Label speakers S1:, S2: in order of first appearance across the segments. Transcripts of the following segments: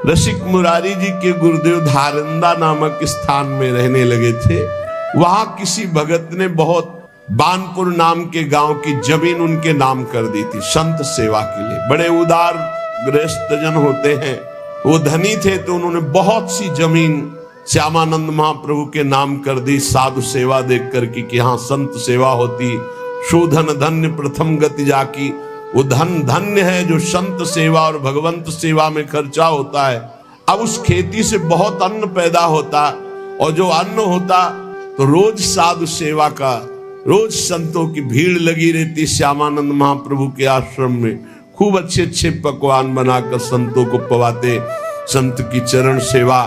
S1: रसिक मुरारी जी के गुरुदेव धारंदा नामक स्थान में रहने लगे थे। वहां किसी भगत ने बहुत बानपुर नाम के गांव की जमीन उनके नाम कर दी थी संत सेवा के लिए। बड़े उदार गृहस्थ जन होते हैं, वो धनी थे, तो उन्होंने बहुत सी जमीन श्यामानंद महाप्रभु के नाम कर दी साधु सेवा देख कर कि यहाँ संत सेवा होती। शोधन धन्य प्रथम गति जाकी, वो धन धन्य है जो संत सेवा और भगवंत सेवा में खर्चा होता है। अब उस खेती से बहुत अन्न पैदा होता, और जो अन्न होता तो रोज साधु सेवा का, रोज संतों की भीड़ लगी रहती। श्यामानंद महाप्रभु के आश्रम में खूब अच्छे अच्छे पकवान बनाकर संतों को पवाते। संत की चरण सेवा,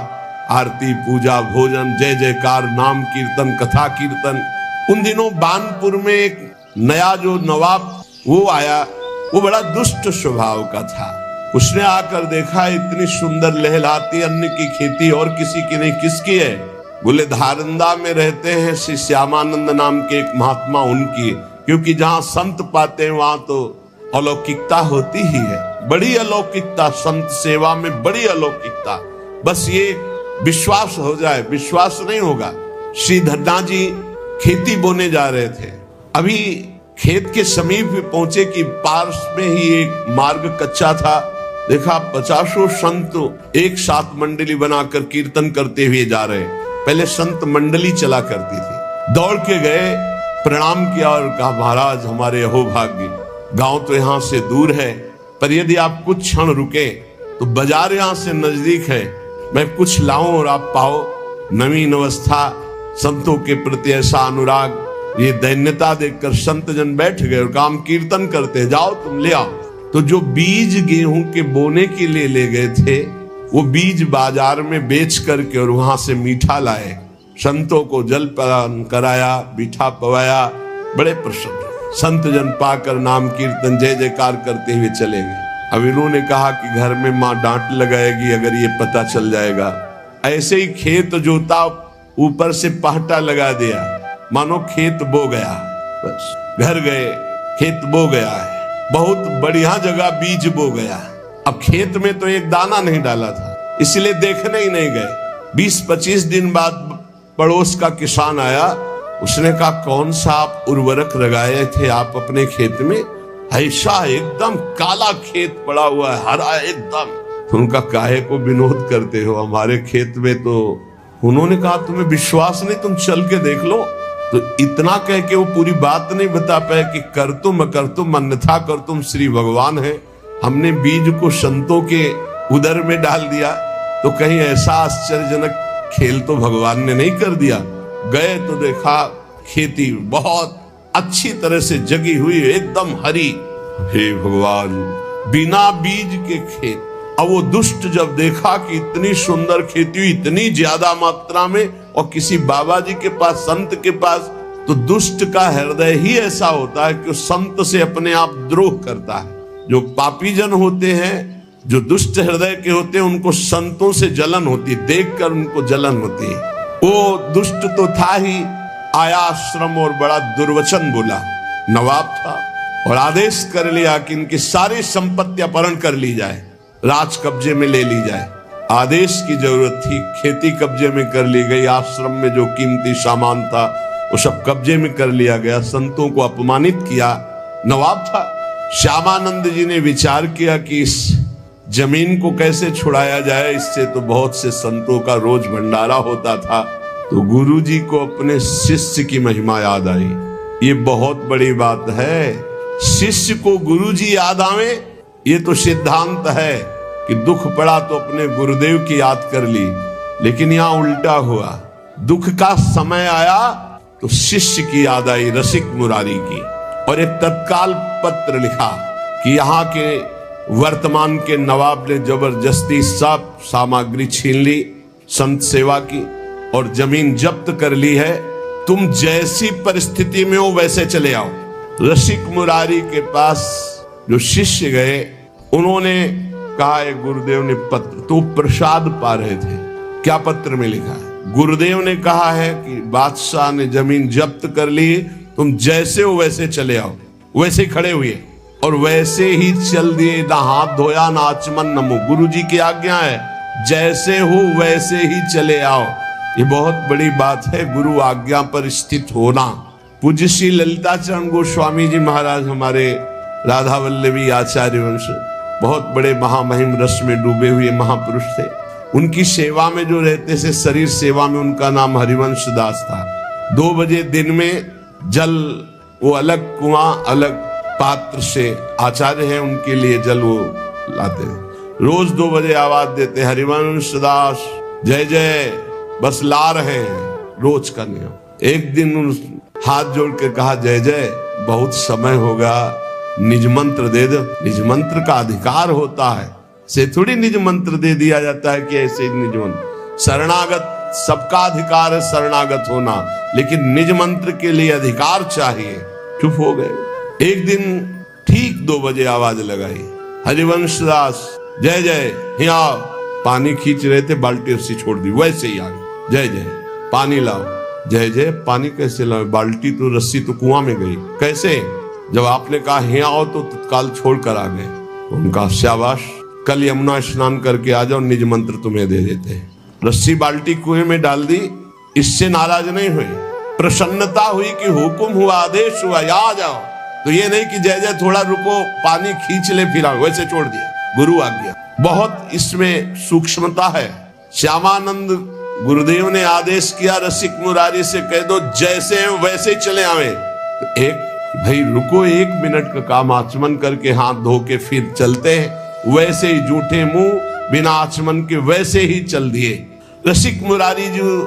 S1: आरती, पूजा, भोजन, जय जयकार, नाम कीर्तन, कथा कीर्तन। उन दिनों बानपुर में एक नया जो नवाब वो आया, वो बड़ा दुष्ट स्वभाव का था। उसने आकर देखा इतनी सुंदर लहलाती अन्न की खेती और किसी की नहीं, किसकी है? बोले धारंदा में रहते हैं श्री श्यामानंद नाम के एक महात्मा, उनकी। क्योंकि जहां संत पाते हैं वहां तो अलौकिकता होती ही है, बड़ी अलौकिकता, संत सेवा में बड़ी अलौकिकता। बस ये विश्वास हो जाए, विश्वास नहीं होगा। श्री धन्ना जी खेती बोने जा रहे थे, अभी खेत के समीप पहुंचे कि पार्श में ही एक मार्ग कच्चा था। देखा 50 संत एक साथ मंडली बनाकर कीर्तन करते हुए जा रहे। पहले संत मंडली चला करती थी। दौड़ के गए, प्रणाम किया और कहा महाराज हमारे अहोभाग्य, गांव तो यहाँ से दूर है, पर यदि आप कुछ क्षण रुके तो बाजार यहाँ से नजदीक है, मैं कुछ लाऊं और आप पाओ। नवीन अवस्था, संतों के प्रति ऐसा अनुराग, ये दैन्यता देखकर संत जन बैठ गए और काम कीर्तन करते, जाओ तुम ले आओ। तो जो बीज गेहूं के बोने के लिए ले गए थे, वो बीज बाजार में बेच करके और वहां से मीठा लाए, संतों को जल पान कराया, मीठा पवाया। बड़े प्रसन्न संत जन पाकर नाम कीर्तन जय जयकार करते हुए चले गए। अब इन्होंने कहा कि घर में माँ डांट लगाएगी अगर ये पता चल जाएगा। ऐसे ही खेत जोता, ऊपर से पहटा लगा दिया, मानो खेत बो गया। बस घर गए, खेत बो गया है, बहुत बढ़िया जगह बीज बो गया। अब खेत में तो एक दाना नहीं डाला था, इसलिए देखने ही नहीं गए। 20-25 दिन बाद पड़ोस का किसान आया, उसने कहा कौन सा आप उर्वरक लगाए थे आप अपने खेत में? ऐसा एकदम काला खेत पड़ा हुआ है, हरा एकदम। तो उनका काहे को विनोद करते हो, हमारे खेत में तो। उन्होंने कहा तुम्हें विश्वास नहीं, तुम चल के देख लो। तो इतना कह के वो पूरी बात नहीं बता पाए कि कर तुम अन्यथा कर तुम श्री भगवान है। हमने बीज को संतों के उदर में डाल दिया, तो कहीं ऐसा आश्चर्यजनक खेल तो भगवान ने नहीं कर दिया। गए तो देखा खेती बहुत अच्छी तरह से जगी हुई, एकदम हरी। हे भगवान, बिना बीज के खेत। अब वो दुष्ट जब देखा कि इतनी सुंदर खेती हुई, इतनी ज्यादा मात्रा में, और किसी बाबा जी के पास, संत के पास, तो दुष्ट का हृदय ही ऐसा होता है कि संत से अपने आप द्रोह करता है। जो पापी जन होते हैं, जो दुष्ट हृदय के होते हैं, उनको संतों से जलन होती है, देखकर उनको जलन होती है। वो दुष्ट तो था ही, आया आश्रम और बड़ा दुर्वचन बोला। नवाब था और आदेश कर लिया कि इनकी सारी संपत्ति अपहरण कर ली जाए, राज कब्जे में ले ली जाए। आदेश की जरूरत थी, खेती कब्जे में कर ली गई। आश्रम में जो कीमती सामान था वो सब कब्जे में कर लिया गया। संतों को अपमानित किया। नवाब था। श्यामानंद जी ने विचार किया कि इस जमीन को कैसे छुड़ाया जाए, इससे तो बहुत से संतों का रोज भंडारा होता था। तो गुरु जी को अपने शिष्य की महिमा याद आई। ये बहुत बड़ी बात है, शिष्य को गुरु जी याद आवे, ये तो सिद्धांत है कि दुख पड़ा तो अपने गुरुदेव की याद कर ली। लेकिन यहाँ उल्टा हुआ, दुख का समय आया तो शिष्य की याद आई, रसिक मुरारी की। और एक तत्काल पत्र लिखा कि यहाँ के वर्तमान के नवाब ने जबरदस्ती सब सामग्री छीन ली संत सेवा की और जमीन जब्त कर ली है। तुम जैसी परिस्थिति में हो वैसे चले आओ। रसिक मुरारी के पास जो शिष्य गए, उन्होंने कहा है गुरुदेव ने पत्र, तो प्रसाद पा रहे थे। क्या पत्र में लिखा है? गुरुदेव ने कहा है कि बादशाह ने जमीन जब्त कर ली, तुम जैसे हो वैसे चले आओ। वैसे ही खड़े हुए और वैसे ही चल दिए, ना हाथ धोया ना आचमन न मुंह। गुरु जी की आज्ञा है, जैसे हो वैसे ही चले आओ। ये बहुत बड़ी बात है, गुरु आज्ञा पर स्थित होना। पूज्य श्री ललिताचरण गोस्वामी जी महाराज हमारे राधा वल्लभी आचार्य वंश बहुत बड़े महामहिम रस में डूबे हुए महापुरुष थे। उनकी सेवा में जो रहते थे, शरीर सेवा में, उनका नाम हरिवंश दास था। 2 बजे दिन में जल, वो अलग कुआं अलग पात्र से आचार्य है उनके लिए जल वो लाते हैं। रोज 2 बजे आवाज देते, हरिवंश दास जय जय, बस ला रहे हैं, रोज का नियम। एक दिन हाथ जोड़ के कहा, जय जय बहुत समय होगा, निज मंत्र दे दो। निज मंत्र का अधिकार होता है, से थोड़ी निज मंत्र दे दिया जाता है कि ऐसे निज मंत्र। शरणागत सबका अधिकार है शरणागत होना, लेकिन निज मंत्र के लिए अधिकार चाहिए। चुप हो गए। एक दिन ठीक 2 बजे आवाज लगाई, हरिवंश दास जय जय, यहाँ पानी खींच रहे थे, बाल्टी रस्सी छोड़ दी, वैसे ही आ गए, जय जय पानी लाओ। जय जय पानी कैसे लाओ, बाल्टी तो रस्सी तो कुआं में गई, कैसे? जब आपने कहा यहाँ आओ तो तत्काल छोड़ कर आ गए। उनका शाबाश, कल यमुना स्नान करके आ जाओ, निज मंत्र तुम्हें दे देते हैं। रस्सी बाल्टी कुएं में डाल दी, इससे नाराज नहीं हुए, प्रसन्नता हुई कि हुक्म हुआ, आदेश हुआ, आ जाओ। तो ये नहीं कि जय जय थोड़ा रुको, पानी खींच ले फिर आओ, वैसे छोड़ दिया। गुरु आज्ञा, बहुत इसमें सूक्ष्मता है। श्यामानंद गुरुदेव ने आदेश किया रसिक मुरारी से, कह दो जैसे हैं वैसे ही चले आवे। तो एक भाई रुको, 1 मिनट का काम, आचमन करके हाथ धो के फिर चलते हैं, वैसे ही जूठे मुंह बिना आचमन के वैसे ही चल दिए। रसिक मुरारी जो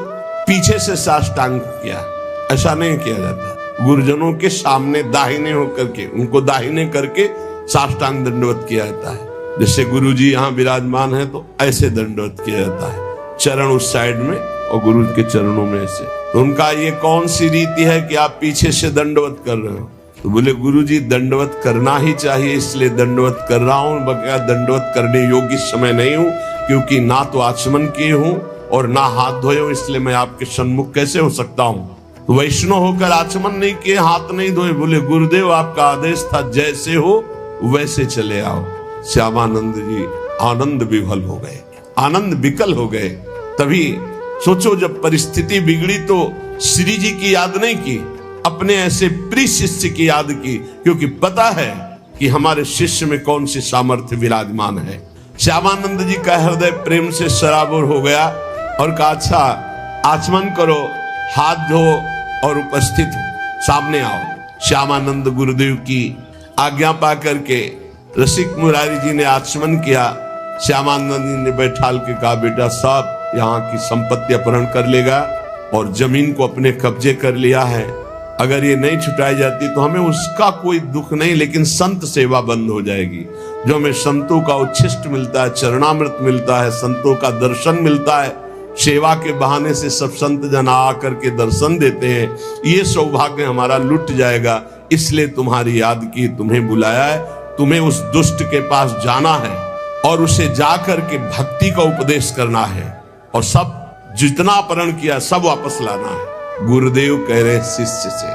S1: पीछे से साष्टांग किया, ऐसा नहीं किया जाता। गुरुजनों के सामने दाहिने होकर के, उनको दाहिने करके साष्टांग दंडवत किया जाता है। जैसे गुरु जी यहाँ विराजमान है तो ऐसे दंडवत किया जाता है, चरण उस साइड में और गुरु के चरणों में ऐसे। तो उनका ये कौन सी रीति है कि आप पीछे से दंडवत कर रहे हो? तो बोले गुरु जी दंडवत करना ही चाहिए, इसलिए दंडवत कर रहा हूँ, बगैर दंडवत करने योग्य इस समय नहीं हूँ, क्योंकि ना तो आचमन किए हूँ और ना हाथ धोए हूँ, इसलिए मैं आपके सन्मुख कैसे हो सकता हूँ। तो वैष्णव होकर आचमन नहीं किए, हाथ नहीं धोए, बोले गुरुदेव आपका आदेश था जैसे हो वैसे चले आओ। श्यामानंद जी आनंद विभल हो गए, आनंद विकल हो गए। तभी सोचो, जब परिस्थिति बिगड़ी तो श्री जी की याद नहीं की, अपने ऐसे प्रिय शिष्य की याद की, क्योंकि पता है कि हमारे शिष्य में कौन सी सामर्थ्य विराजमान है। श्यामानंद जी का हृदय प्रेम से सराबोर हो गया और कहा, अच्छा आचमन करो, हाथ धो और उपस्थित हो, सामने आओ। श्यामानंद गुरुदेव की आज्ञा पा करके रसिक मुरारी जी ने आचमन किया। श्यामानंद जी ने बैठाल के कहा, बेटा साहब यहाँ की संपत्ति अपहरण कर लेगा और जमीन को अपने कब्जे कर लिया है, अगर ये नहीं छुटाई जाती तो हमें उसका कोई दुख नहीं, लेकिन संत सेवा बंद हो जाएगी। जो हमें संतों का उच्छिष्ट मिलता है, चरणामृत मिलता है, संतों का दर्शन मिलता है, सेवा के बहाने से सब संत जन आकर के दर्शन देते हैं, ये सौभाग्य हमारा लुट जाएगा। इसलिए तुम्हारी याद की, तुम्हें बुलाया है, तुम्हें उस दुष्ट के पास जाना है और उसे जाकर के भक्ति का उपदेश करना है और सब जितना अपहरण किया सब वापस लाना है। गुरुदेव कह रहे शिष्य से,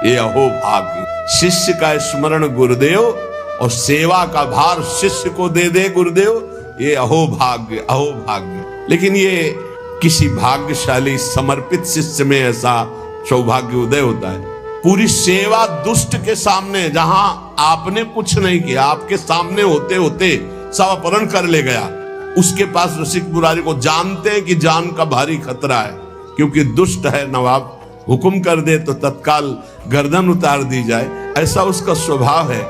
S1: ये अहो भाग्य, शिष्य का स्मरण गुरुदेव और सेवा का भार शिष्य को दे दे गुरुदेव, ये अहो भाग्य, अहो भाग्य। लेकिन ये किसी भाग्यशाली समर्पित शिष्य में ऐसा सौभाग्य उदय होता है। पूरी सेवा दुष्ट के सामने, जहां आपने कुछ नहीं किया, आपके सामने होते होते सब अपहरण कर ले गया, उसके पास रसिक मुरारी को जानते हैं कि जान का भारी खतरा है, क्योंकि दुष्ट है नवाब, हुक्म कर दे तो तत्काल गर्दन उतार दी जाए, ऐसा उसका स्वभाव है।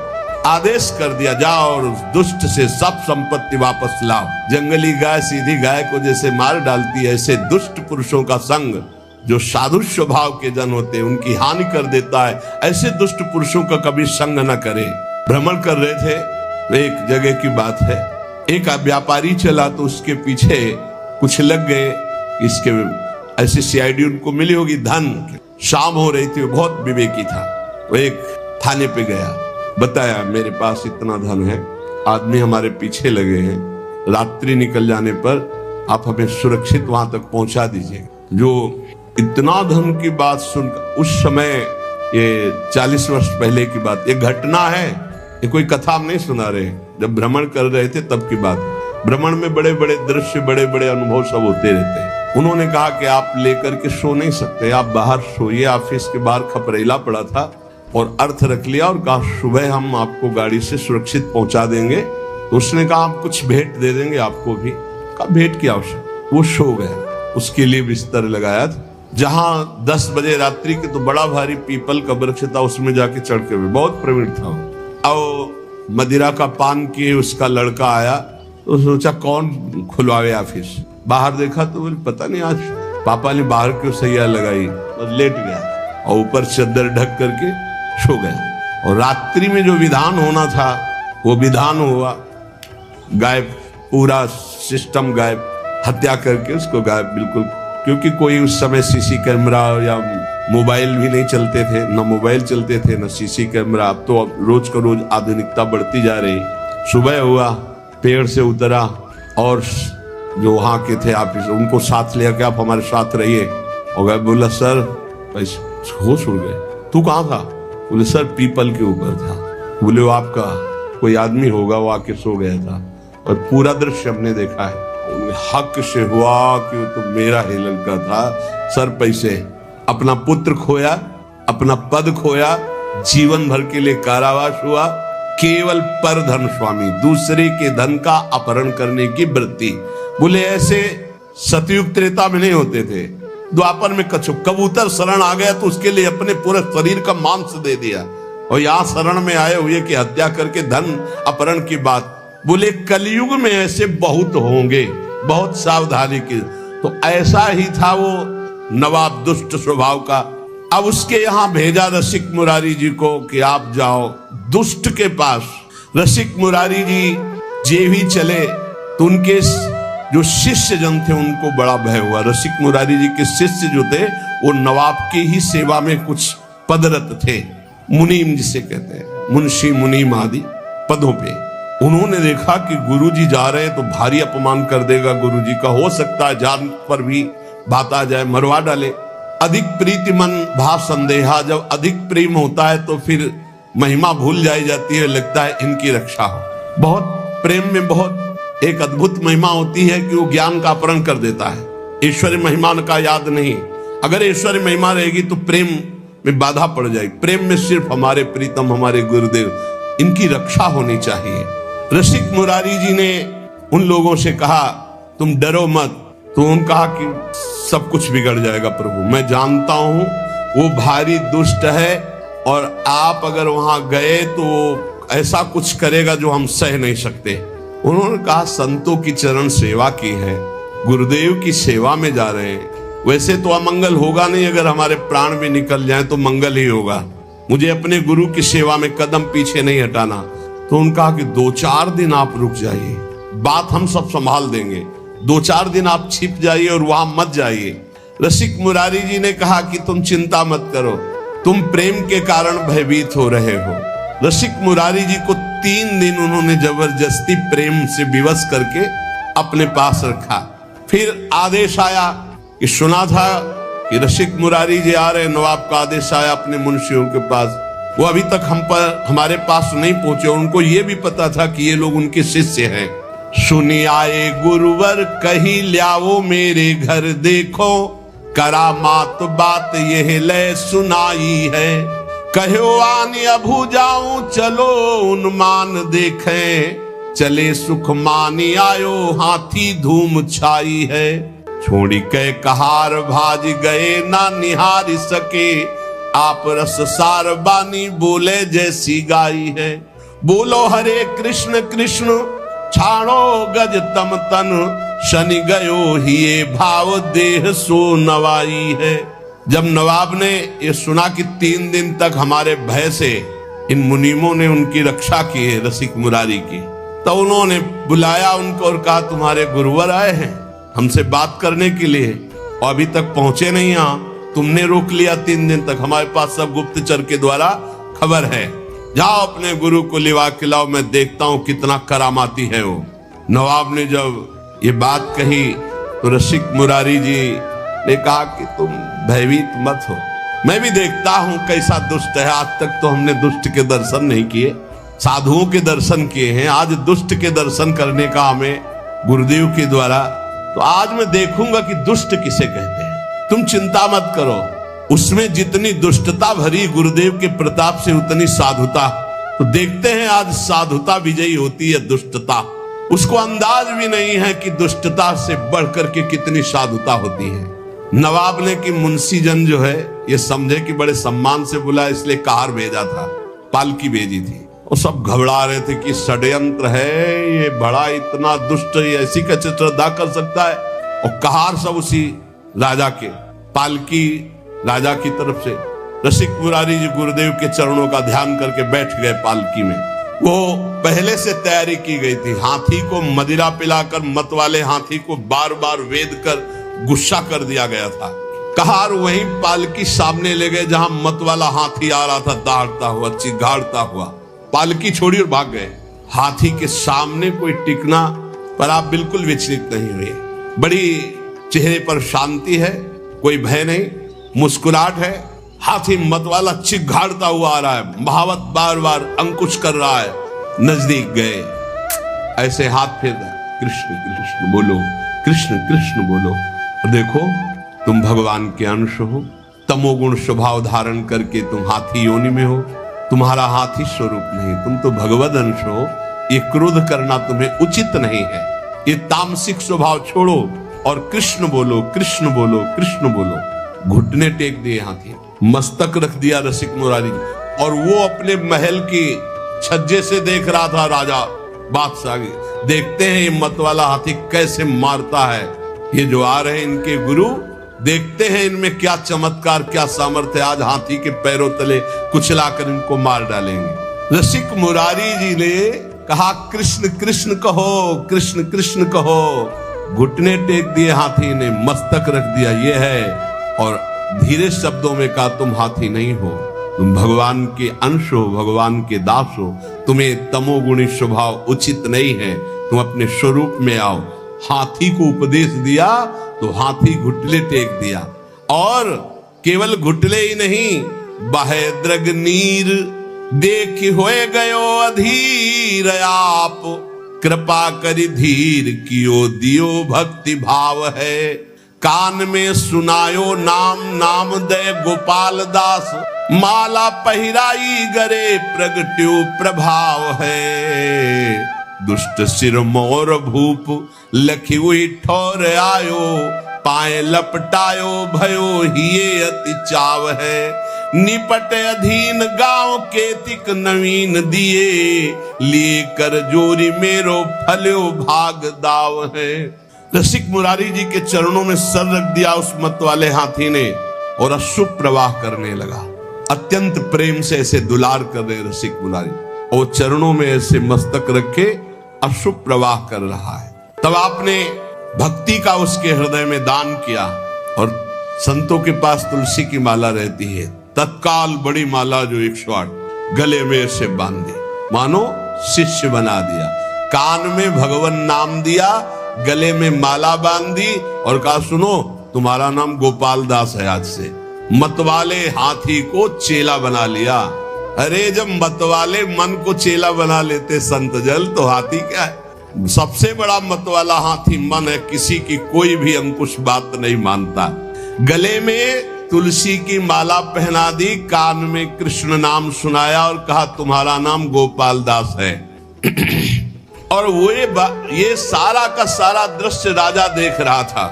S1: आदेश कर दिया, जाओ और उस दुष्ट से सब संपत्ति वापस लाओ। जंगली गाय सीधी गाय को जैसे मार डालती है, ऐसे दुष्ट पुरुषों का संग, जो साधु स्वभाव के जन होते हैं, उनकी हानि कर देता है। ऐसे दुष्ट पुरुषों का कभी संग न करें। भ्रमण कर रहे थे, एक जगह की बात है, एक व्यापारी चला तो उसके पीछे कुछ लग गए, इसके ऐसी सीआईडी उनको मिली होगी धन। शाम हो रही थी, बहुत विवेकी था, वो एक थाने पे गया, बताया मेरे पास इतना धन है, आदमी हमारे पीछे लगे हैं, रात्रि निकल जाने पर आप हमें सुरक्षित वहां तक पहुंचा दीजिएगा। जो इतना धन की बात सुनकर, उस समय ये 40 वर्ष पहले की बात, ये घटना है, ये कोई कथा हम नहीं सुना रहे, जब भ्रमण कर रहे थे तब की बात। भ्रमण में बड़े बड़े दृश्य, बड़े बड़े अनुभव सब होते रहते हैं। उन्होंने कहा कि आप लेकर के सो नहीं सकते, आप बाहर सोइए। ऑफिस के बाहर खपरेला पड़ा था और अर्थ रख लिया और कहा सुबह हम आपको गाड़ी से सुरक्षित पहुंचा देंगे। तो उसने कहा हम कुछ भेंट दे देंगे आपको भी। कहा भेंट की आवश्यक। वो सो गया, उसके लिए बिस्तर लगाया था। जहां 10 बजे रात्रि के तो बड़ा भारी पीपल का वृक्ष था, उसमें जाके चढ़ के बहुत प्रवीण था। अब मदिरा का पान किए उसका लड़का आया तो सोचा कौन खुलवावे ऑफिस। बाहर देखा तो बोले पता नहीं आज पापा ने बाहर क्यों सैया लगाई, और लेट गया और ऊपर चद्दर ढक करके सो गया। और रात्रि में जो विधान होना था वो विधान हुआ, गायब, पूरा सिस्टम गायब, हत्या करके उसको गायब बिल्कुल। क्योंकि कोई उस समय सीसी कैमरा या मोबाइल भी नहीं चलते थे, न मोबाइल चलते थे न सीसी कैमरा। अब तो रोज का रोज आधुनिकता बढ़ती जा रही। सुबह हुआ, पेड़ से उतरा और जो वहां के थे ऑफिस उनको साथ लिया कि आप हमारे साथ रहिए। और गए, बोला सर होश उड़ गए, तू कहाँ था? बोले सर पीपल के ऊपर था। बोले वो आपका कोई आदमी होगा, वो आके सो गया था। और पूरा दृश्य हमने देखा है। हक से हुआ कि वो तो मेरा ही लड़का था। सर पैसे, अपना पुत्र खोया, अपना पद खोया, जीवन भर के लिए कारावास हुआ, केवल पर धन स्वामी, दूसरे के धन का अपहरण करने की वृत्ति। बोले ऐसे सतयुग त्रेता में नहीं होते थे। द्वापर में कबूतर शरण आ गया तो उसके लिए अपने पूरे शरीर का मांस दे दिया। और यहाँ शरण में आए हुए कि हत्या करके धन अपहरण की बात। बोले कलयुग में ऐसे बहुत होंगे, बहुत सावधानी की। तो ऐसा ही था वो नवाब दुष्ट स्वभाव का। अब उसके यहाँ भेजा रसिक मुरारी जी को कि आप जाओ दुष्ट के पास। रसिक मुरारी जी जे भी चले तो उनके जो शिष्य जन थे उनको बड़ा भय हुआ। रसिक मुरारी जी के शिष्य जो थे वो नवाब की ही सेवा में कुछ पदरत थे, मुनीम जिसे कहते हैं, मुंशी मुनीम आदि पदों पे। उन्होंने देखा कि गुरुजी जा रहे हैं तो भारी अपमान कर देगा गुरुजी का, हो सकता है जान पर भी बात आ जाए, मरवा डाले। अधिक प्रीति मन भाव संदेहा, जब अधिक प्रेम होता है तो फिर महिमा भूल जाई जाती है, लगता है इनकी रक्षा हो। बहुत प्रेम में बहुत एक अद्भुत महिमा होती है कि वो ज्ञान का अपहरण कर देता है। ईश्वरी महिमा का याद नहीं, अगर ईश्वरी महिमा रहेगी तो प्रेम में बाधा पड़ जाएगी। प्रेम में सिर्फ हमारे प्रीतम, हमारे गुरुदेव, इनकी रक्षा होनी चाहिए। रसिक मुरारी जी ने उन लोगों से कहा तुम डरो मत। तो उन्होंने कहा कि सब कुछ बिगड़ जाएगा प्रभु, मैं जानता हूं वो भारी दुष्ट है और आप अगर वहां गए तो ऐसा कुछ करेगा जो हम सह नहीं सकते। उन्होंने कहा संतों की चरण सेवा की है, गुरुदेव की सेवा में जा रहे हैं, वैसे तो अमंगल होगा नहीं, अगर हमारे प्राण भी निकल जाए तो मंगल ही होगा। मुझे अपने गुरु की सेवा में कदम पीछे नहीं हटाना। तो उन्होंने कहा कि 2-4 दिन आप रुक जाइए, बात हम सब संभाल देंगे। 2-4 दिन आप छिप जाइए और वहां मत जाइए। रसिक मुरारी जी ने कहा कि तुम चिंता मत करो, तुम प्रेम के कारण भयभीत हो रहे हो। रसिक मुरारी जी को 3 दिन उन्होंने जबरदस्ती प्रेम से विवश करके अपने पास रखा। फिर आदेश आया कि सुना था कि रसिक मुरारी जी आ रहे, नवाब का आदेश आया अपने मुंशियों के पास। वो अभी तक हमारे पास नहीं पहुंचे। उनको ये भी पता था कि ये लोग उनके शिष्य हैं। सुनी आए गुरुवर कही ल्याओ मेरे घर देखो, करामात बात यह ले सुनाई है। कहो आनी अभू जाऊं चलो उन्मान देखें, चले सुख मानी आयो हाथी धूम छाई है। छोड़ी के कहार भाज गए ना निहार सके, आप रस सार बानी बोले जैसी गाई है। बोलो हरे कृष्ण कृष्ण छाड़ो गज तम तन, शनि गयो ही ये भाव देह सो नवाई है। जब नवाब ने ये सुना कि 3 दिन तक हमारे भय से इन मुनीमों ने उनकी रक्षा की है रसिक मुरारी की, तो उन्होंने बुलाया उनको और कहा तुम्हारे गुरुवर आए हैं हमसे बात करने के लिए और अभी तक पहुंचे नहीं। यहाँ तुमने रोक लिया 3 दिन तक, हमारे पास सब गुप्तचर के द्वारा खबर है। जाओ अपने गुरु को लिवा खिलाओ, मैं देखता हूं कितना करामाती है वो। नवाब ने जब ये बात कही तो रसिक मुरारी जी ने कहा कि तुम भयभीत मत हो, मैं भी देखता हूं कैसा दुष्ट है। आज तक तो हमने दुष्ट के दर्शन नहीं किए, साधुओं के दर्शन किए हैं, आज दुष्ट के दर्शन करने का हमें गुरुदेव के द्वारा, तो आज मैं देखूंगा कि दुष्ट किसे कहते हैं। तुम चिंता मत करो, उसमें जितनी दुष्टता भरी गुरुदेव के प्रताप से उतनी साधुता। तो देखते हैं आज साधुता विजयी होती है दुष्टता। उसको अंदाज भी नहीं है कि दुष्टता से बढ़कर के कितनी साधुता होती है। नवाब ने कि मुंशीजन जो है ये समझे कि बड़े सम्मान से बुला, इसलिए कार भेजा था, पालकी भेजी थी। वो सब घबरा रहे थे कि षड्यंत्र है, ये बड़ा इतना दुष्ट, ये ऐसी कैसे श्रद्धा कर सकता है। और कहार सब उसी राजा के, पालकी राजा की तरफ से। रसिक मुरारी जी गुरुदेव के चरणों का ध्यान करके बैठ गए पालकी में। वो पहले से तैयारी की गई थी। हाथी को मदिरा पिलाकर मत वाले हाथी को बार बार वेद कर गुस्सा कर दिया गया था। कहार वहीं पालकी सामने ले गए जहां मत वाला हाथी आ रहा था, दहाड़ता हुआ, चिघाड़ता हुआ। पालकी छोड़ी और भाग गए। हाथी के सामने कोई टिकना पर आप बिल्कुल विचलित नहीं हुए। बड़ी चेहरे पर शांति है, कोई भय नहीं, मुस्कुराहट है। हाथी मतवाला चिघाड़ता हुआ आ रहा है, महावत बार बार अंकुश कर रहा है। नजदीक गए, ऐसे हाथ फेर रहा, कृष्ण कृष्ण बोलो, कृष्ण कृष्ण बोलो। और देखो तुम भगवान के अंश हो, तमोगुण स्वभाव धारण करके तुम हाथी योनि में हो। तुम्हारा हाथी स्वरूप नहीं, तुम तो भगवद अंश हो। ये क्रोध करना तुम्हें उचित नहीं है। ये तामसिक स्वभाव छोड़ो और कृष्ण बोलो, कृष्ण बोलो, कृष्ण बोलो। घुटने टेक दिए हाथी, मस्तक रख दिया रसिक मुरारी, और वो अपने महल की छज्जे से देख रहा था राजा बादशाह। देखते हैं ये मतवाला हाथी कैसे मारता है। ये जो आ रहे हैं इनके गुरु, देखते हैं इनमें क्या चमत्कार, क्या सामर्थ्य। आज हाथी के पैरों तले कुचलाकर इनको मार डालेंगे। रसिक मुरारी जी ने कहा कृष्ण कृष्ण कहो, कृष्ण कृष्ण कहो। घुटने टेक दिए हाथी ने, मस्तक रख दिया, ये है। और धीरे शब्दों में कहा तुम हाथी नहीं हो, तुम भगवान के अंश हो, भगवान के दास हो। तुम्हें तमोगुणी स्वभाव उचित नहीं है, तुम अपने स्वरूप में आओ। हाथी को उपदेश दिया तो हाथी घुटले टेक दिया, और केवल घुटले ही नहीं, बहे द्रग नीर देख होए गयो अधीर। आप कृपा करी धीर कियो दियो भक्ति भाव है। कान में सुनायो नाम, नाम दे गोपाल दास। माला पहिराई गरे प्रगट्यो प्रभाव है। दुष्ट सिर मोर भूप लखी हुई ठोर आयो। पाए लपटायो भयो हिये अति चाव है। निपट अधीन गांव केतिक नवीन दिए। लिए कर जोरी मेरो फल्यो भाग दाव है। रसिक मुरारी जी के चरणों में सर रख दिया उस मत वाले हाथी ने, और अश्रु प्रवाह करने लगा। अत्यंत प्रेम से ऐसे दुलार कर रहे रसिक मुरारी, और चरणों में ऐसे मस्तक रखे अश्रु प्रवाह कर रहा है। तब आपने भक्ति का उसके हृदय में दान किया। और संतों के पास तुलसी की माला रहती है, तत्काल बड़ी माला जो 108 गले में ऐसे बांध दी, मानो शिष्य बना दिया। कान में भगवान नाम दिया, गले में माला बांध दी, और कहा सुनो तुम्हारा नाम गोपाल दास है आज से। मतवाले हाथी को चेला बना लिया। अरे जब मतवाले मन को चेला बना लेते संत जल, तो हाथी क्या है? सबसे बड़ा मतवाला हाथी मन है, किसी की कोई भी अंकुश बात नहीं मानता। गले में तुलसी की माला पहना दी, कान में कृष्ण नाम सुनाया, और कहा तुम्हारा नाम गोपाल दास है। और वो ये सारा का सारा दृश्य राजा देख रहा था।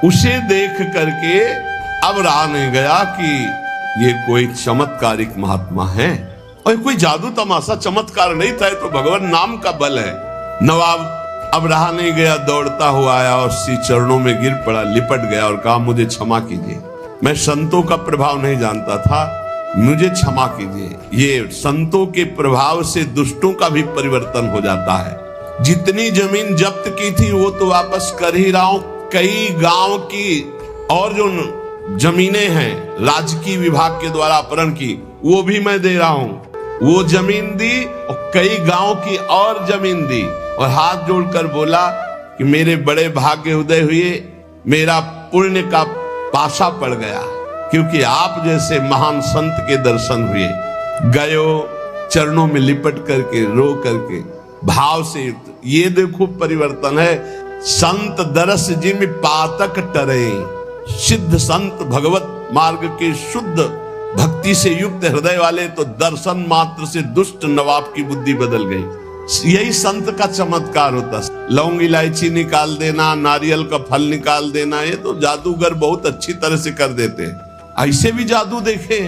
S1: उसे देख करके अब रहा नहीं गया कि ये कोई चमत्कारिक महात्मा है, और कोई जादू तमाशा चमत्कार नहीं था, तो भगवान नाम का बल है। नवाब अब रहा नहीं गया, दौड़ता हुआ आया और श्री चरणों में गिर पड़ा, लिपट गया और कहा मुझे क्षमा कीजिए, मैं संतों का प्रभाव नहीं जानता था, मुझे क्षमा कीजिए। ये संतों के प्रभाव से दुष्टों का भी परिवर्तन हो जाता है। जितनी जमीन जब्त की थी वो तो वापस कर ही रहा हूं। कई गांव की और जो जमीनें हैं राजकीय विभाग के द्वारा अपहरण की, वो भी मैं दे रहा हूं। वो जमीन दी और कई गांव की और जमीन दी, और हाथ जोड़कर बोला कि मेरे बड़े भाग्य उदय हुए, मेरा पुण्य का पाशा पड़ गया, क्योंकि आप जैसे महान संत के दर्शन हुए। गयो चरणों में लिपट करके रो करके भाव से युक्त। ये देखो परिवर्तन है। संत दरस जिम पातक टरे। सिद्ध संत भगवत मार्ग के शुद्ध भक्ति से युक्त हृदय वाले तो दर्शन मात्र से दुष्ट नवाब की बुद्धि बदल गई। यही संत का चमत्कार होता। लौंग इलायची निकाल देना, नारियल का फल निकाल देना, ये तो जादूगर बहुत अच्छी तरह से कर देते हैं। ऐसे भी जादू देखे,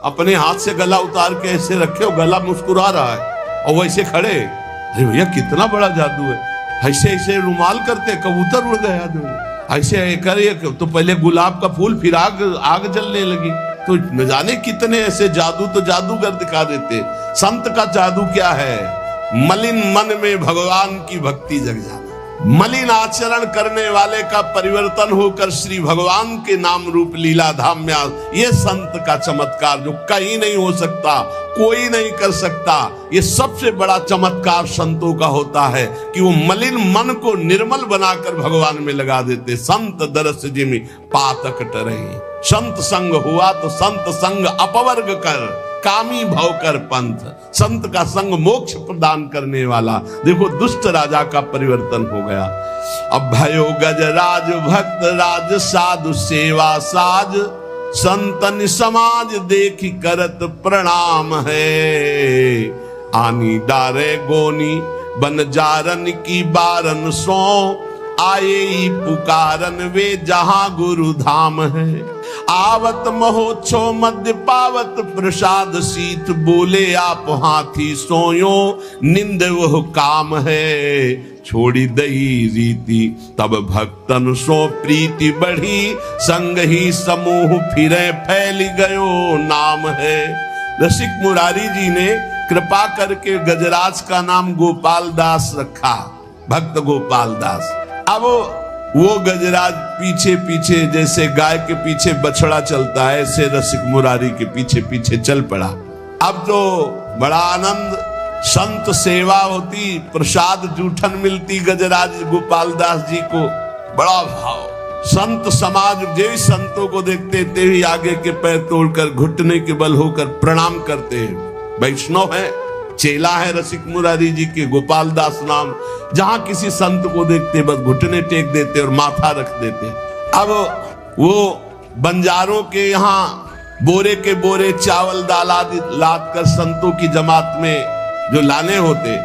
S1: अपने हाथ से गला उतार के ऐसे रखे और गला मुस्कुरा रहा है और वैसे खड़े। अरे भैया कितना बड़ा जादू है। ऐसे ऐसे रुमाल करते, कबूतर उड़ गया आदमी। ऐसे करे तो पहले गुलाब का फूल, फिर आग जलने लगी। तो न जाने कितने ऐसे जादू तो जादूगर दिखा देते। संत का जादू क्या है? मलिन मन में भगवान की भक्ति जग जाना। मलिन आचरण करने वाले का परिवर्तन होकर श्री भगवान के नाम रूप लीला धाम में ये संत का चमत्कार जो कहीं नहीं हो सकता, कोई नहीं कर सकता। ये सबसे बड़ा चमत्कार संतों का होता है कि वो मलिन मन को निर्मल बनाकर भगवान में लगा देते। संत दरस जिमि पातक टरे। संत संग हुआ तो संत संग अपवर्ग कर, कामी भव कर पंथ। संत का संग मोक्ष प्रदान करने वाला। देखो दुष्ट राजा का परिवर्तन हो गया। अब भयो गजराज भक्त राज, साधु सेवा साज, संतन समाज देखी करत प्रणाम है। आनी डारे गोनी बन जारन की बारन सो, आए पुकारन वे जहां गुरु धाम है। आवत महोत्सव मध्य पावत प्रसाद शीत, बोले आप हाथी सोयो निंद वह काम है। छोड़ी दही रीति तब भक्तन सो प्रीति बढ़ी, संग ही समूह फिरे फैल गयो नाम है। रसिक मुरारी जी ने कृपा करके गजराज का नाम गोपाल दास रखा, भक्त गोपाल दास। अब वो गजराज पीछे पीछे जैसे गाय के पीछे बछड़ा चलता है, ऐसे रसिक मुरारी के पीछे पीछे चल पड़ा। अब तो बड़ा आनंद, संत सेवा होती, प्रसाद जूठन मिलती गजराज गोपाल दास जी को, बड़ा भाव। संत समाज जो संतों को देखते थे ही आगे के पैर तोड़कर घुटने के बल होकर प्रणाम करते हैं। वैष्णव है, चेला है रसिक मुरारी जी के, गोपाल दास नाम। जहां किसी संत को देखते बस घुटने टेक देते और माथा रख देते। अब वो बंजारों के यहाँ बोरे के बोरे चावल दाल आदि लाद कर संतों की जमात में जो लाने होते,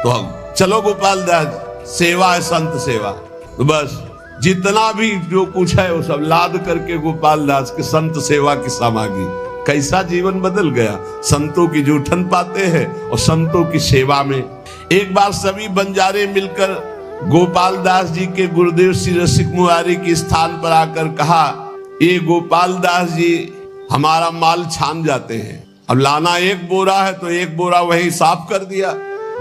S1: तो चलो गोपाल दास सेवा है, संत सेवा। तो बस जितना भी जो कुछ है वो सब लाद करके गोपाल दास के संत सेवा की सामग्री। कैसा जीवन बदल गया। संतों की जूठन पाते हैं और संतों की सेवा में। एक बार सभी बंजारे मिलकर गोपाल दास जी के गुरुदेव श्री रसिक मुरारी के स्थान पर आकर कहा, ये गोपाल दास जी हमारा माल छान जाते हैं। अब लाना एक बोरा है तो एक बोरा वही साफ कर दिया,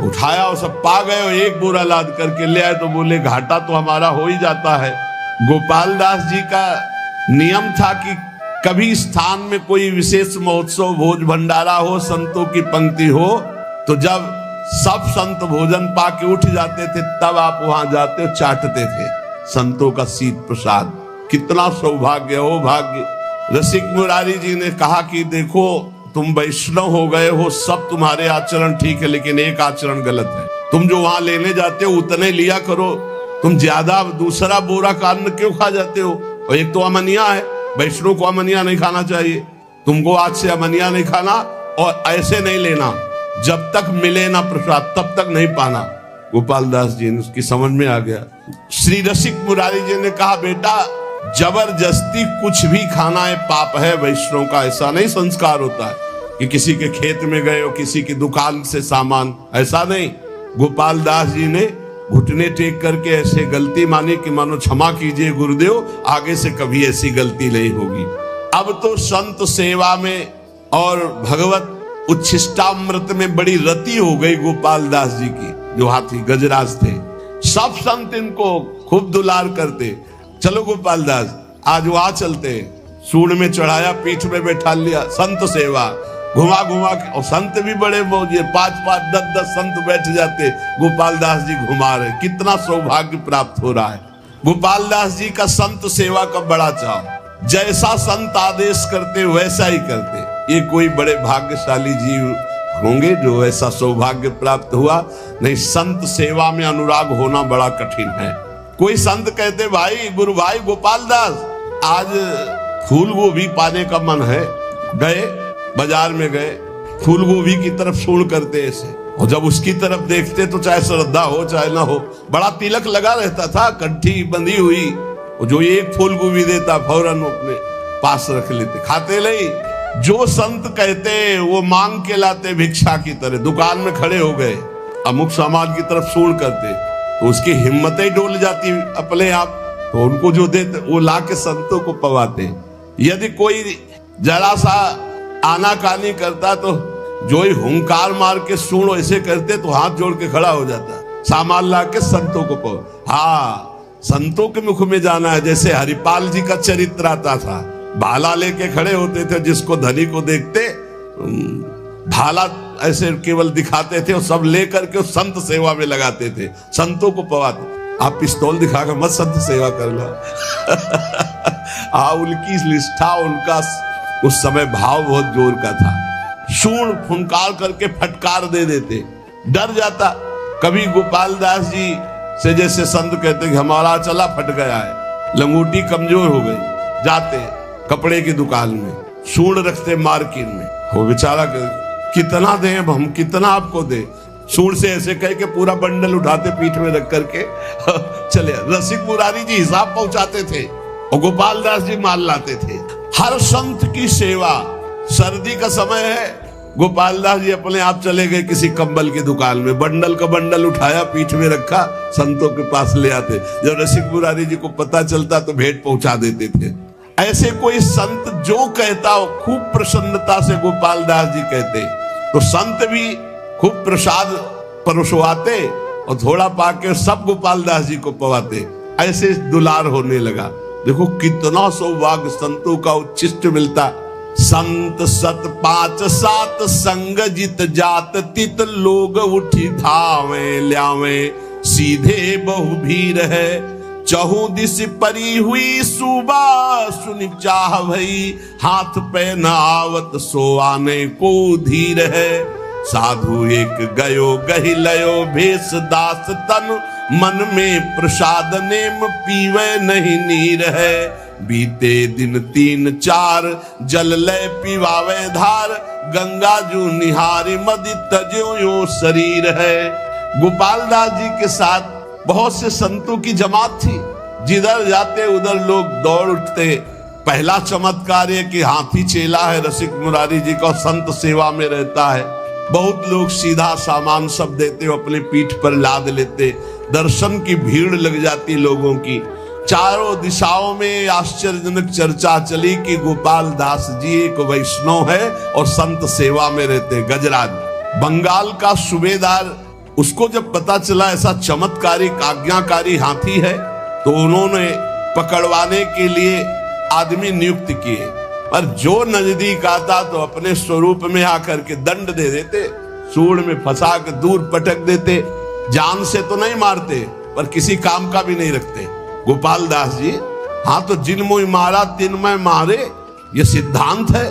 S1: उठाया और सब पा गए और एक बोरा लाद करके ले आए। तो बोले घाटा तो हमारा हो ही जाता है। गोपाल दास जी का नियम था कि कभी स्थान में कोई विशेष महोत्सव, भोज भंडारा हो, संतों की पंक्ति हो, तो जब सब संत भोजन पा के उठ जाते थे तब आप वहां जाते और चाटते थे संतों का शीत प्रसाद। कितना सौभाग्य हो भाग्य। रसिक मुरारी जी ने कहा कि देखो तुम वैष्णव हो गए हो, सब तुम्हारे आचरण ठीक है, लेकिन एक आचरण गलत है। तुम जो वहां लेने जाते हो उतने लिया करो, तुम ज्यादा दूसरा बोरा का अन्न क्यों खा जाते हो? और एक तो अमनिया है, वैष्णव को अमनिया नहीं खाना चाहिए। तुमको आज से अमनिया नहीं खाना और ऐसे नहीं लेना, जब तक मिले ना प्रसाद तब तक नहीं पाना। गोपाल दास जी ने उसकी समझ में आ गया। श्री रसिक मुरारी जी ने कहा, बेटा जबरदस्ती कुछ भी खाना है पाप है। वैष्णव का ऐसा नहीं संस्कार होता है कि किसी के खेत में गए हो, किसी की दुकान से सामान, ऐसा नहीं। गोपाल दास जी ने घुटने टेक करके ऐसे गलती मानी कि मानो क्षमा कीजिए गुरुदेव, आगे से कभी ऐसी गलती नहीं होगी। अब तो संत सेवा में और भगवत उच्छिष्टामृत में बड़ी रति हो गई गोपाल दास जी की, जो हाथी गजराज थे। सब संत इनको खूब दुलार करते। चलो गोपाल दास आज वहां चलते। सूंड में चढ़ाया, पीठ में बैठा लिया, संत सेवा घुमा घुमा के। और संत भी बड़े मौजे, 5-5, 10-10 संत बैठ जाते, गोपाल दास जी घुमा रहे। कितना सौभाग्य प्राप्त हो रहा है। गोपाल दास जी का संत सेवा का बड़ा चाव, जैसा संत आदेश करते वैसा ही करते। ये कोई बड़े भाग्यशाली जीव होंगे जो ऐसा सौभाग्य प्राप्त हुआ। नहीं, संत सेवा में अनुराग होना बड़ा कठिन है। कोई संत कहते भाई गुरु भाई गोपाल दास आज फूल गोभी पाने का मन है, गए बाजार में गए, फूल गोभी की तरफ सूंड करते ऐसे, और जब उसकी तरफ देखते तो चाहे श्रद्धा हो चाहे ना हो, बड़ा तिलक लगा रहता था, कंठी बंधी हुई, और जो एक फूल गोभी देता फौरन अपने पास रख लेते, खाते नहीं। जो संत कहते वो मांग के लाते भिक्षा की तरह, दुकान में खड़े हो गए, अमुक सामान की तरफ सूंड करते, तो उसकी हिम्मतें डोल जाती अपने आप, तो उनको जो देते वो ला के संतों को पवाते। यदि कोई जरा सा आनाकानी करता तो जो ही हुंकार मार के सूंड ऐसे करते तो हाथ जोड़ के खड़ा हो जाता, सामान ला के संतों को पवा। हाँ, संतों के मुख में जाना है। जैसे हरिपाल जी का चरित्र आता था, भाला लेके खड़े होते थे, जिसको धनी को देखते भाला ऐसे केवल दिखाते थे और सब लेकर के संत सेवा में लगाते थे, संतों को पवाते। आप पिस्तौल दिखाकर मत संत सेवा कर लो। उनकी निष्ठा, उनका उस समय भाव बहुत जोर का था। सूंड फुंकार करके फटकार दे देते, डर जाता। कभी गोपाल दास जी से जैसे संत कहते कि हमारा चला फट गया है, लंगोटी कमजोर हो गई, जाते कपड़े की दुकान में सूंड रखते मार्केट में, वो बेचारा कितना दें अब हम, कितना आपको दे, सूंड से ऐसे कह के पूरा बंडल उठाते पीठ में रख करके चले। रसिक मुरारी जी हिसाब पहुंचाते थे और गोपाल दास जी माल लाते थे। हर संत की सेवा, सर्दी का समय है, गोपाल दास जी अपने आप चले गए किसी कंबल की दुकान में, बंडल का बंडल उठाया पीठ में रखा, संतों के पास ले आते। जब रसिक मुरारी जी को पता चलता तो भेंट पहुंचा देते थे। ऐसे कोई संत जो कहता हो, खूब प्रसन्नता से गोपाल दास जी कहते, तो संत भी खूब प्रसाद परोसवाते और थोड़ा पाके सब गोपाल दास जी को पवाते। ऐसे दुलार होने लगा। देखो कितना सौभाग्य संतों का उच्छिष्ट मिलता। संत सत 5 7 संग जित जात, तित लोग उठी धावे ल्यावे, सीधे बहु भीर है, चहु दिस परी हुई सुबा, सुनि चाह भई, हाथ पे न आवत सो आने को धीर है। साधु एक गयो गहि लयो भेष दास तन, मन में प्रसाद नेम पीवे नहीं नीर है। बीते दिन 3 4 जल लय पीवावे धार, गंगा जू निहारी मदि तज्यो यो शरीर है। गोपाल दास जी के साथ बहुत से संतों की जमात थी, जिधर जाते उधर लोग दौड़ उठते। पहला चमत्कार है कि हाथी चेला है रसिक मुरारी जी का, संत सेवा में रहता है। बहुत लोग सीधा सामान सब देते हो, अपने पीठ पर लाद लेते। दर्शन की भीड़ लग जाती लोगों की। चारों दिशाओं में आश्चर्यजनक चर्चा चली कि गोपाल दास जी एक वैष्णव है और संत सेवा में रहते। गजराज बंगाल का सूबेदार, उसको जब पता चला ऐसा चमत्कारिक आज्ञाकारी हाथी है, तो उन्होंने पकड़वाने के लिए आदमी नियुक्त किए। पर जो नजदीक आता तो अपने स्वरूप में आकर के दंड दे देते, सूंड में फंसा के दूर पटक देते। जान से तो नहीं मारते पर किसी काम का भी नहीं रखते। गोपाल दास जी, हाँ तो जिन मोह मारा तिन मैं मारे, ये सिद्धांत है।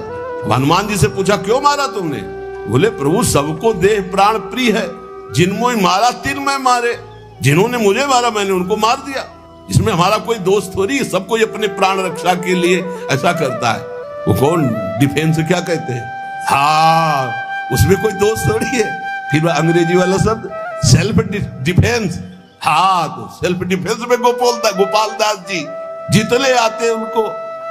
S1: हनुमान जी से पूछा क्यों मारा तुमने? बोले प्रभु सबको देह प्राण प्रिय है, जिन मोह मारा तिन मैं मारे, जिन्होंने मुझे मारा मैंने उनको मार दिया। इसमें हमारा कोई दोष थोड़ी है, सब कोई अपने प्राण रक्षा के लिए ऐसा करता है। वो कौन डिफेंस क्या कहते हैं, हाँ उसमें कोई दोष थोड़ी है। फिर अंग्रेजी वाला शब्द सेल्फ डिफेंस, हाँ तो सेल्फ डिफेंस में गोपाल दास जी जितने आते उनको।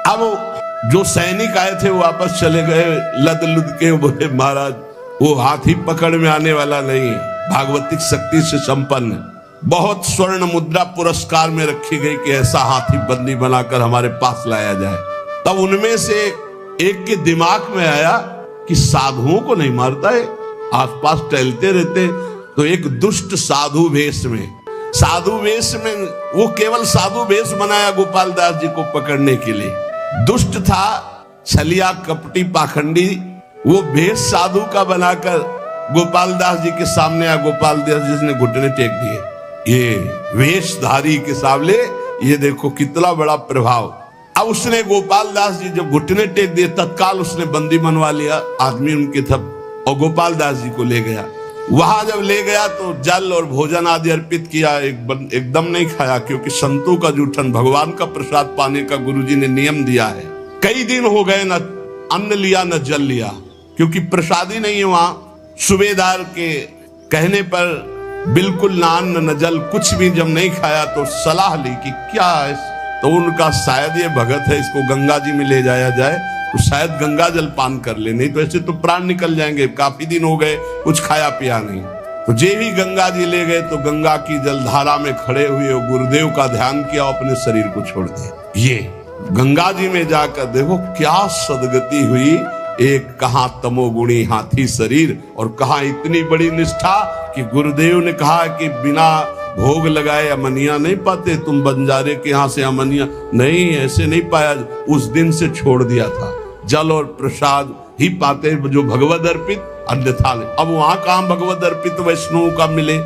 S1: अब जो सैनिक आए थे वो वापस चले गए लद लुद के, बोले महाराज वो हाथी पकड़ में आने वाला नहीं है, भागवतिक शक्ति से संपन्न। बहुत स्वर्ण मुद्रा पुरस्कार में रखी गई कि ऐसा हाथी बंदी बनाकर हमारे पास लाया जाए। तब उनमें से एक के दिमाग में आया कि साधुओं को नहीं मारता है, आसपास टहलते रहते। तो एक दुष्ट साधु वेश में वो केवल साधु वेश बनाया गोपाल दास जी को पकड़ने के लिए। दुष्ट था, छलिया कपटी पाखंडी, वो वेश साधु का बनाकर गोपाल दास जी के सामने आया। गोपाल दास जी ने घुटने टेक दिए। ये वेशधारी के सामने ये देखो कितना बड़ा प्रभाव। अब उसने गोपाल दास जी जब घुटने टेक दिए, तत्काल उसने बंदी बनवा लिया आदमी उनके थप और गोपाल दास जी को ले गया। वहां जब ले गया तो जल और भोजन आदि अर्पित किया, एकदम नहीं खाया, क्योंकि संतों का जूठन, भगवान का प्रसाद पाने का गुरुजी ने नियम दिया है। कई दिन हो गए, न अन्न लिया न जल लिया, क्योंकि प्रसादी नहीं है वहां। सूबेदार के कहने पर बिल्कुल ना अन्न न जल, कुछ भी जब नहीं खाया तो सलाह ली कि क्या है, तो उनका शायद ये भगत है, इसको गंगा जी में ले जाया जाए तो शायद गंगा जल पान कर ले, नहीं तो ऐसे तो प्राण निकल जाएंगे, काफी दिन हो गए कुछ खाया पिया नहीं। तो जे ही गंगा जी ले गए तो गंगा की जलधारा में खड़े हुए गुरुदेव का ध्यान किया, अपने शरीर को छोड़ दिया। ये गंगा जी में जाकर देखो क्या सदगति हुई। एक कहां तमोगुणी हाथी शरीर और कहां इतनी बड़ी निष्ठा कि गुरुदेव ने कहा कि बिना भोग लगाए अमनिया नहीं पाते, तुम बंजारे के यहां से अमनिया नहीं, ऐसे नहीं पाया। उस दिन से छोड़ दिया था, जल और प्रसाद ही पाते जो भगवद अर्पित, अन्यथा नहीं। अब वहां कहां भगवद अर्पित वैष्णव का मिले,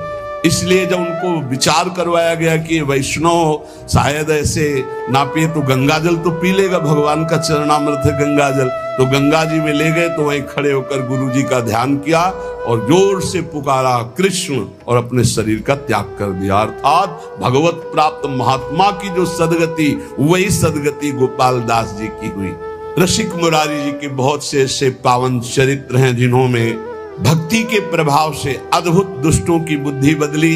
S1: इसलिए जब उनको विचार करवाया गया कि वैष्णव शायद ऐसे ना पिए तो गंगा जल तो पी लेगा, भगवान का चरणामृत है गंगा जल, तो गंगा जी में ले गए। तो वहीं खड़े होकर गुरु जी का ध्यान किया और जोर से पुकारा कृष्ण, और अपने शरीर का त्याग कर दिया। अर्थात भगवत प्राप्त महात्मा की जो सदगति, वही सदगति गोपाल दास जी की हुई। रसिक मुरारी जी के बहुत से ऐसे पावन चरित्र हैं जिन्हों में भक्ति के प्रभाव से अद्भुत दुष्टों की बुद्धि बदली,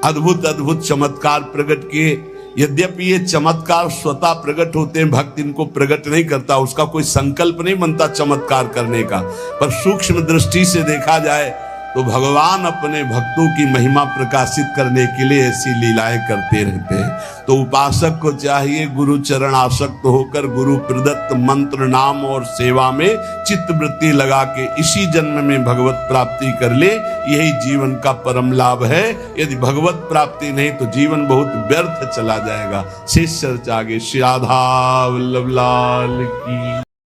S1: अद्भुत अद्भुत चमत्कार प्रकट किए। यद्यपि ये चमत्कार स्वतः प्रकट होते हैं, भक्त इनको प्रकट नहीं करता, उसका कोई संकल्प नहीं बनता चमत्कार करने का, पर सूक्ष्म दृष्टि से देखा जाए तो भगवान अपने भक्तों की महिमा प्रकाशित करने के लिए ऐसी लीलाएं करते रहते हैं। तो उपासक को चाहिए गुरु चरण आसक्त होकर गुरु प्रदत्त मंत्र, नाम और सेवा में चित्त वृत्ति लगा के इसी जन्म में भगवत प्राप्ति कर ले, यही जीवन का परम लाभ है। यदि भगवत प्राप्ति नहीं तो जीवन बहुत व्यर्थ चला जाएगा। शेष चर्चा आगे। श्री राधा वल्लभ लाल की।